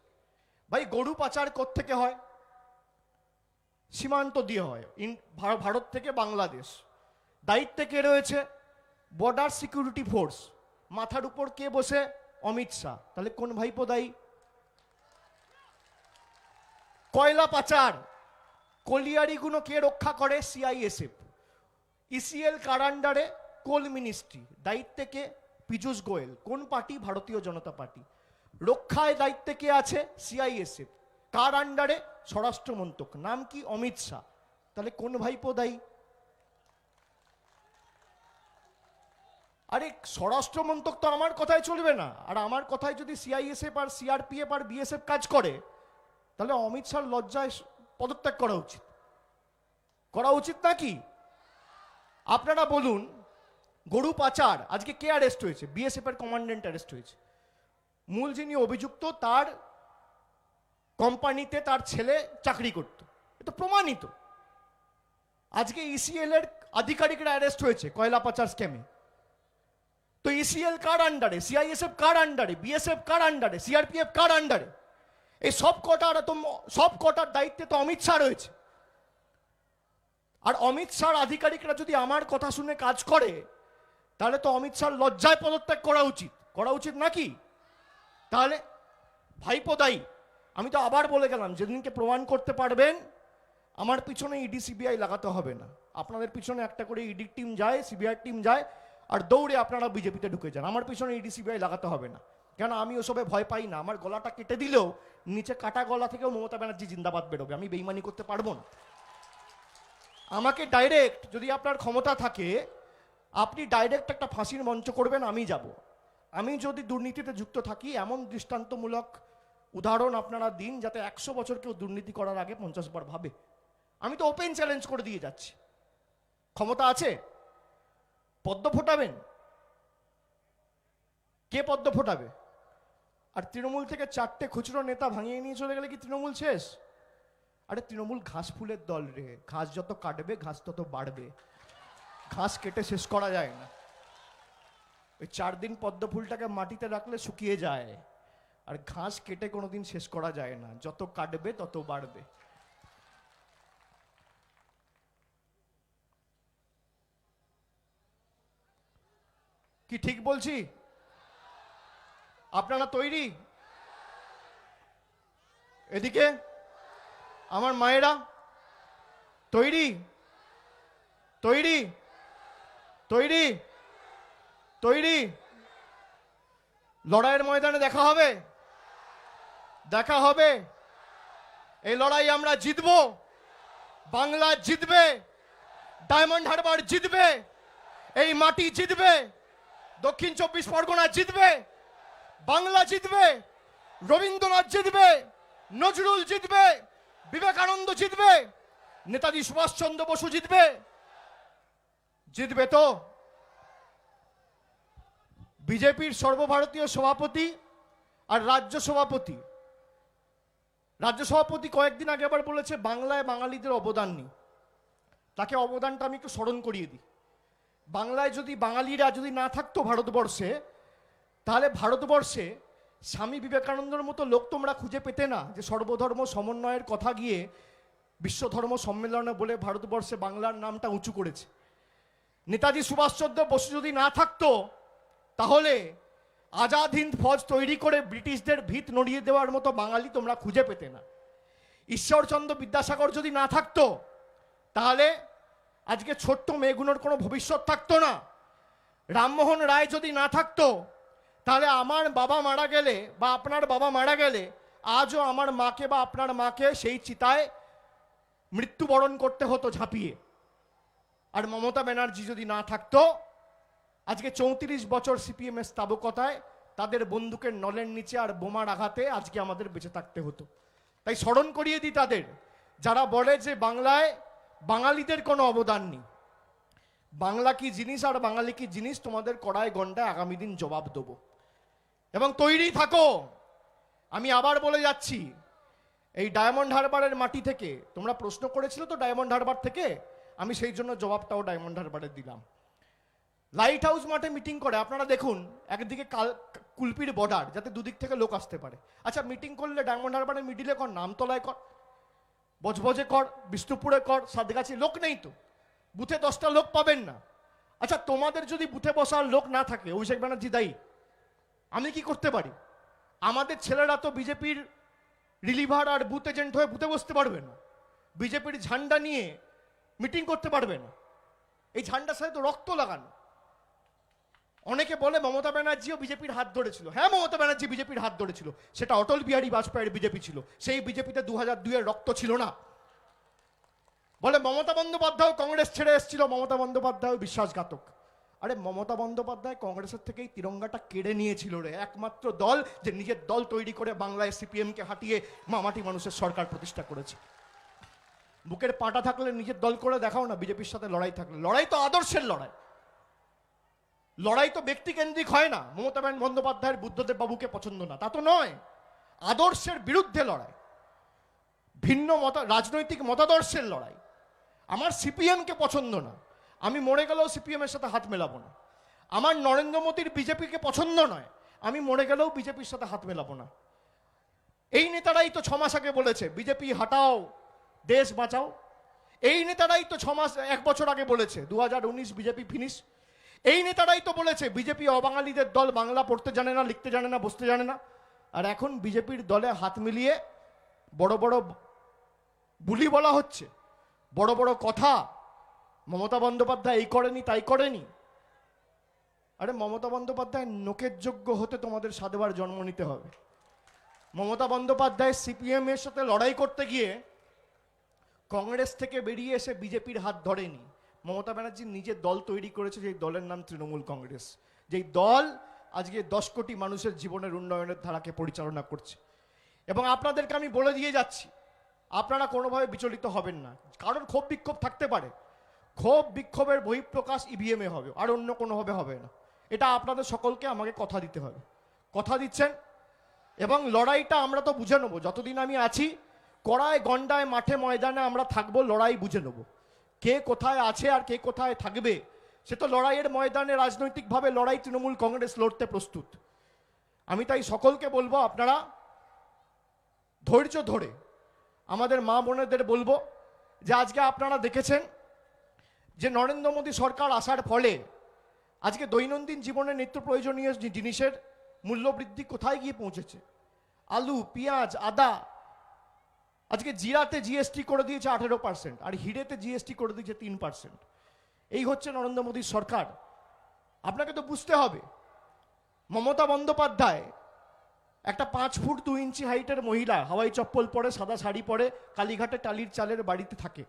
ভাই, গরু পাচার কোত্থেকে হয়? সীমান্ত দিয়ে হয়, ভারত থেকে বাংলাদেশ। দায়িত্বে কে রয়েছে? Border security force. মাথার উপর কে বসে? অমিত শাহ। তাহলে কোন ভাইপো দায়ী? কয়লা পাচার, কলিয়ারিগুলো কে রক্ষা করে? সিআইএসএফ। ইসিএল কার আন্ডারে? কোল মিনিস্ট্রি। দায়িত্বে কে? পীযূষ গোয়েল। কোন পার্টি? ভারতীয় জনতা পার্টি। রক্ষায় দায়িত্বে কে আছে? সিআইএসএফ। কার আন্ডারে? স্বরাষ্ট্র মন্ত্রক। নাম কি? অমিত শাহ। তাহলে কোন ভাইপো দায়ী? আরে স্বরাষ্ট্র মন্ত্রক তো আমার কথায় চলবে না। আর আমার কথায় যদি সিআইএসএফ আর সিআরপিএফ আর বিএসএফ কাজ করে, তাহলে অমিত শাহর লজ্জায় পদত্যাগ করা উচিত। করা উচিত নাকি? আপনারা বলুন, গরু পাচার আজকে কে অ্যারেস্ট হয়েছে? বিএসএফ এর কমান্ড্যান্ট অ্যারেস্ট হয়েছে। মূল যিনি অভিযুক্ত, তার কোম্পানিতে তার ছেলে চাকরি করত, এটা প্রমাণিত। আজকে ইসিএল এর আধিকারিকরা অ্যারেস্ট হয়েছে কয়লা পাচার স্ক্যামে। তো ইসিএল কার আন্ডারে? সিআইএসএফ কার আন্ডারে? বিএসএফ কার আন্ডারে? সিআরপিএফ কার আন্ডারে? এই সব কটার দায়িত্বে তো অমিত শাহ রয়েছে। আর অমিত শাহর আধিকারিকরা যদি আমার কথা শুনে কাজ করে, তাহলে তো অমিত শাহর লজ্জায় পদত্যাগ করা উচিত। করা উচিত নাকি? তাহলে ভাইপো দায়ী। আমি তো আবার বলে গেলাম, যেদিনকে প্রমাণ করতে পারবেন আমার পিছনে ইডি সিবিআই লাগাতে হবে না। আপনাদের পিছনে একটা করে ইডি টিম যায়, সিবিআই টিম যায়, আর দৌড়ে আপনারা বিজেপিতে ঢুকে যান। আমার পিছনে ইডি সিবিআই লাগাতে হবে না, কেন আমি ওসবে ভয় পাই না। আমার গলাটা কেটে দিলেও নিচে কাটা গলা থেকেও মমতা ব্যানার্জি জিন্দাবাদ বেরোবে। আমি বেইমানি করতে পারবো না। আমাকে ডাইরেক্ট, যদি আপনার ক্ষমতা থাকে, আপনি ডাইরেক্ট একটা ফাঁসির মঞ্চ করবেন, আমি যাব। আমি যদি দুর্নীতিতে যুক্ত থাকি, এমন দৃষ্টান্তমূলক উদাহরণ আপনারা দিন যাতে 100 বছর কেউ দুর্নীতি করার আগে 50 বার ভাবে। আমি তো ওপেন চ্যালেঞ্জ করে দিয়ে যাচ্ছি। ক্ষমতা আছে? পদ্ম ফোটাবেন? কে পদ্ম ফোটাবে? আর তৃণমূল থেকে 4টে খুচরো নেতা ভাঙিয়ে নিয়ে চলে গেলে কি তৃণমূল শেষ? আরে তৃণমূল ঘাস ফুলের দল রে, ঘাস যত কাটবে ঘাস তত বাড়বে, ঘাস কেটে শেষ করা যায় না। ওই 4 দিন পদ্ম ফুলটাকে মাটিতে রাখলে শুকিয়ে যায়, আর ঘাস কেটে কোনোদিন শেষ করা যায় না, যত কাটবে তত বাড়বে। কি ঠিক বলছি? আপনারা তৈরি? এদিকে আমার মায়েরা তৈরি? তৈরি? তৈরি? তৈরি? লড়াইয়ের ময়দানে দেখা হবে, দেখা হবে। এই লড়াই আমরা জিতবো। বাংলা জিতবে, ডায়মন্ড হারবার জিতবে, এই মাটি জিতবে, দক্ষিণ 24 পরগনা জিতবে, বাংলা জিতবে, রবীন্দ্রনাথ জিতবে, নজরুল জিতবে, বিবেকানন্দ জিতবে, নেতাজি সুভাষচন্দ্র বসু জিতবে। জিতবে তো? বিজেপির সর্বভারতীয় সভাপতি আর রাজ্য সভাপতি কয়েকদিন আগে আবার বলেছে বাংলায় বাঙালিদের অবদান নেই। তাকে অবদানটা আমি একটু স্মরণ করিয়ে দিই। বাংলায় যদি বাঙালিরা যদি না থাকতো ভারতবর্ষে, তাহলে ভারতবর্ষে স্বামী বিবেকানন্দের মতো লোক তোমরা খুঁজে পেতে না, যে সর্বধর্ম সমন্বয়ের কথা গিয়ে বিশ্বধর্ম সম্মেলনে বলে ভারতবর্ষে বাংলার নামটা উঁচু করেছে। নেতাজি সুভাষচন্দ্র বসু যদি না থাকতো, তাহলে আজাদ হিন্দ ফৌজ তৈরি করে ব্রিটিশদের ভিত নড়িয়ে দেওয়ার মতো বাঙালি তোমরা খুঁজে পেতে না। ঈশ্বরচন্দ্র বিদ্যাসাগর যদি না থাকতো, তাহলে আজকে ছোট্ট মেয়েগুলোর কোনো ভবিষ্যৎ থাকতো না। রামমোহন রায় যদি না থাকতো, তাহলে আমার বাবা মারা গেলে বা আপনার বাবা মারা গেলে আজও আমার মাকে বা আপনার মাকে সেই চিতায় মৃত্যুবরণ করতে হতো ঝাঁপিয়ে। আর মমতা ব্যানার্জি যদি না থাকতো, আজকে 34 বছর সিপিএম এর স্থাবকতায় তাদের বন্দুকের নলের নিচে আর বোমার আঘাতে আজকে আমাদের বেঁচে থাকতে হতো। তাই স্মরণ করিয়ে দিই তাদের, যারা বলে যে বাংলায় বাঙালিদের কোনো অবদান নেই। বাংলা কি জিনিস আর বাঙালি কি জিনিস, তোমাদের কড়ায় গন্ডায় আগামী দিন জবাব দেবো, এবং তৈরি থাকো। আমি আবার বলে যাচ্ছি, এই ডায়মন্ড হারবারের মাটি থেকে তোমরা প্রশ্ন করেছিল তো, ডায়মন্ড হারবার থেকে, আমি সেই জন্য জবাবটাও ডায়মন্ড হারবারের দিলাম। লাইট হাউস মাঠে মিটিং করে, আপনারা দেখুন, একদিকে কুলপির বর্ডার, যাতে দুদিক থেকে লোক আসতে পারে। আচ্ছা, মিটিং করলে ডায়মন্ড হারবারের মিডিলে কর, নামতলায় কর, বজবজে কর, বিষ্ণুপুরে কর, সাতগাছি, লোক নেই তো, বুথে 10টা লোক পাবেন না। আচ্ছা, তোমাদের যদি বুথে বসার লোক না থাকে, অভিষেক ব্যানার্জি দায়ী। আমি কি করতে পারি? আমাদের ছেলেরা তো বিজেপির রিলিভার আর বুথ এজেন্ট হয়ে বুথে বসতে পারবে না, বিজেপির ঝান্ডা নিয়ে মিটিং করতে পারবে না। এই ঝান্ডার সাথে তো রক্ত লাগানো। অনেকে বলে মমতা ব্যানার্জিও বিজেপির হাত ধরেছিল। হ্যাঁ, মমতা ব্যানার্জি বিজেপির হাত ধরেছিল, সেটা অটল বিহারী বাজপেয়ীর বিজেপি ছিল, সেই বিজেপিতে 2002-এর রক্ত ছিল না। বলে মমতা বন্দ্যোপাধ্যায় কংগ্রেস ছেড়ে এসেছিল, মমতা বন্দ্যোপাধ্যায় বিশ্বাসঘাতক। আরে মমতা বন্দ্যোপাধ্যায় কংগ্রেসের থেকেই তিরঙ্গাটা কেড়ে নিয়েছিল রে, একমাত্র দল যে নিজের দল তৈরি করে বাংলায় সিপিএমকে হাঁটিয়ে মামাটি মানুষের সরকার প্রতিষ্ঠা করেছে। বুকের পাটা থাকলে নিজের দল করে দেখাও না, বিজেপির সাথে লড়াই থাকলে। লড়াই তো আদর্শের লড়াই, লড়াই তো ব্যক্তিকেন্দ্রিক হয় না। মমতা বন্দ্যোপাধ্যায়ের বুদ্ধদেব বাবুকে পছন্দ না তা তো নয়, আদর্শের বিরুদ্ধে লড়াই, ভিন্ন রাজনৈতিক মতাদর্শের লড়াই। আমার সিপিএমকে পছন্দ না, আমি মরে গেলেও সিপিএমের সাথে হাত মেলাবো না। আমার নরেন্দ্র মোদীর বিজেপিকে পছন্দ নয়, আমি মরে গেলেও বিজেপির সাথে হাত মেলাবো না। এই নেতারাই তো 6 মাস আগে বলেছে বিজেপি হাটাও, দেশ বাঁচাও। এই নেতারাই তো 1 বছর আগে বলেছে 2019 বিজেপি ফিনিশ। এই নেতারাই তো বলেছে বিজেপি অবাঙালিদের দল, বাংলা পড়তে জানে না, লিখতে জানে না, বসতে জানে না। আর এখন বিজেপির দলে হাত মিলিয়ে বড় বড় বুলি বলা হচ্ছে, বড় বড় কথা। মমতা বন্দ্যোপাধ্যায় এই করেনি, তাই করেনি। আরে মমতা বন্দ্যোপাধ্যায় নোকের যোগ্য হতে তোমাদের 7 বার জন্ম নিতে হবে। মমতা বন্দ্যোপাধ্যায় সিপিএম এর সাথে লড়াই করতে গিয়ে কংগ্রেস থেকে বেরিয়ে এসে বিজেপির হাত ধরেনি। মমতা ব্যানার্জি নিজের দল তৈরি করেছে, যেই দলের নাম তৃণমূল কংগ্রেস, যেই দল আজকে 10 কোটি মানুষের জীবনের উন্নয়নের ধারাকে পরিচালনা করছে। এবং আপনাদেরকে আমি বলে দিয়ে যাচ্ছি, আপনারা কোনোভাবে বিচলিত হবেন না। কারণ ক্ষোভ বিক্ষোভ থাকতে পারে, ক্ষোভ বিক্ষোভের বহিঃপ্রকাশ ইভিএমে হবে, আর অন্য কোনোভাবে হবে না। এটা আপনাদের সকলকে আমাকে কথা দিতে হবে। কথা দিচ্ছেন? এবং লড়াইটা আমরা তো বুঝে নেবো, যতদিন আমি আছি কড়ায় গন্ডায় মাঠে ময়দানে আমরা থাকবো, লড়াই বুঝে নেব। কে কোথায় আছে আর কে কোথায় থাকবে সে তো লড়াইয়ের ময়দানে রাজনৈতিকভাবে লড়াই তৃণমূল কংগ্রেস লড়তে প্রস্তুত। আমি তাই সকলকে বলবো, আপনারা ধৈর্য ধরে, আমাদের মা বোনেদের বলবো যে আজকে আপনারা দেখেছেন যে নরেন্দ্র মোদী সরকার আসার ফলে আজকে দৈনন্দিন জীবনে নিত্য প্রয়োজনীয় জিনিসের মূল্যবৃদ্ধি কোথায় গিয়ে পৌঁছেছে। আলু, পেঁয়াজ, আদা, আজকে জিরাতে জিএসটি করে দিয়েছে 18%, আর হিরেতে জিএসটি করে দিয়েছে 3%। এই হচ্ছে নরেন্দ্র মোদীর সরকার। আপনাকে তো বুঝতে হবে, মমতা বন্দ্যোপাধ্যায় একটা 5 ফুট 2 ইঞ্চি হাইটের মহিলা, হাওয়াই চপ্পল পরে, সাদা শাড়ি পরে, কালীঘাটে টালির চালের বাড়িতে থাকে।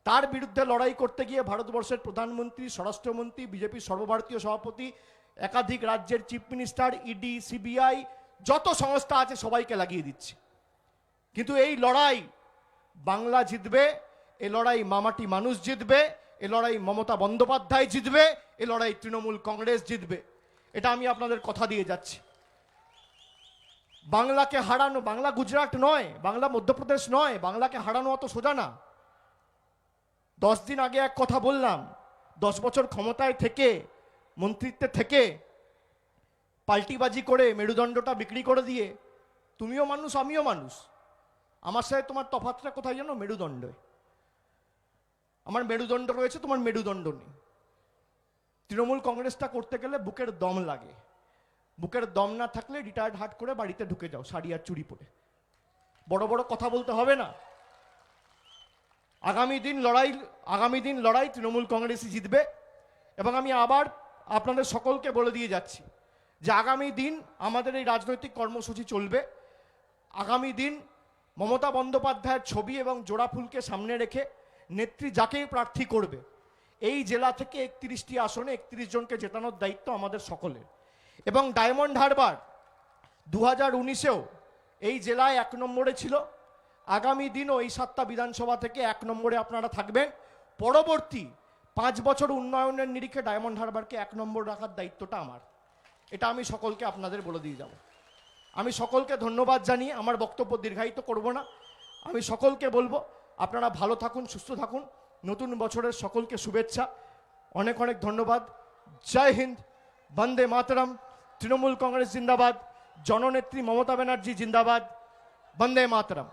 তার বিরুদ্ধে লড়াই করতে গিয়ে ভারতবর্ষের প্রধানমন্ত্রী, স্বরাষ্ট্রমন্ত্রী, বিজেপির সর্বভারতীয় সভাপতি, একাধিক রাজ্যের চিফ মিনিস্টার, ইডি, সিবিআই, যত সংস্থা আছে সবাইকে লাগিয়ে দিচ্ছে। কিন্তু এই লড়াই বাংলা জিতবে, এ লড়াই মামাটি মানুষ জিতবে, এ লড়াই মমতা বন্দ্যোপাধ্যায় জিতবে, এ লড়াই তৃণমূল কংগ্রেস জিতবে। এটা আমি আপনাদের কথা দিয়ে যাচ্ছি। বাংলাকে হারানো, বাংলা গুজরাট নয়, বাংলা মধ্যপ্রদেশ নয়, বাংলাকে হারানো অত সোজা না। 10 দিন আগে এক কথা বললাম, 10 বছর ক্ষমতায় থেকে, মন্ত্রিত্বে থেকে, পাল্টিবাজি করে মেরুদণ্ডটা বিক্রি করে দিয়ে, তুমিও মানুষ আমিও মানুষ, আমার সাথে তোমার তফাৎটা কোথায় জানো? মেরুদণ্ডে। আমার মেরুদণ্ড রয়েছে, তোমার মেরুদণ্ড নেই। তৃণমূল কংগ্রেসটা করতে গেলে বুকের দম লাগে। বুকের দম না থাকলে রিটায়ার্ড হার্ট করে বাড়িতে ঢুকে যাও শাড়ি আর চুড়ি পরে। বড় বড় কথা বলতে হবে না। আগামী দিন লড়াই তৃণমূল কংগ্রেসই জিতবে। এবং আমি আবার আপনাদের সকলকে বলে দিয়ে যাচ্ছি যে আগামী দিন আমাদের এই রাজনৈতিক কর্মসূচি চলবে। আগামী দিন মমতা বন্দ্যোপাধ্যায়ের ছবি এবং জোড়া ফুলকে সামনে রেখে নেত্রী যাকেই প্রার্থী করবে, এই জেলা থেকে 31টি আসনে 31 জনকে জেতানোর দায়িত্ব আমাদের সকলের। এবং ডায়মন্ড হারবার 2019-এও এই জেলায় 1 নম্বরে ছিল, আগামী দিনও এই 7টা বিধানসভা থেকে 1 নম্বরে আপনারা থাকবেন। পরবর্তী 5 বছর উন্নয়নের নিরিখে ডায়মন্ড হারবারকে 1 নম্বর রাখার দায়িত্বটা আমার। এটা আমি সকলকে আপনাদের বলে দিয়ে যাব। আমি সকলকে ধন্যবাদ জানিয়ে আমার বক্তব্য দীর্ঘায়িত করব না। আমি সকলকে বলবো আপনারা ভালো থাকুন, সুস্থ থাকুন। নতুন বছরের সকলকে শুভেচ্ছা, অনেক অনেক ধন্যবাদ। জয় হিন্দ, বন্দে মাতরম, তৃণমূল কংগ্রেস জিন্দাবাদ, জননেত্রী মমতা ব্যানার্জি জিন্দাবাদ, বন্দে মাতরম।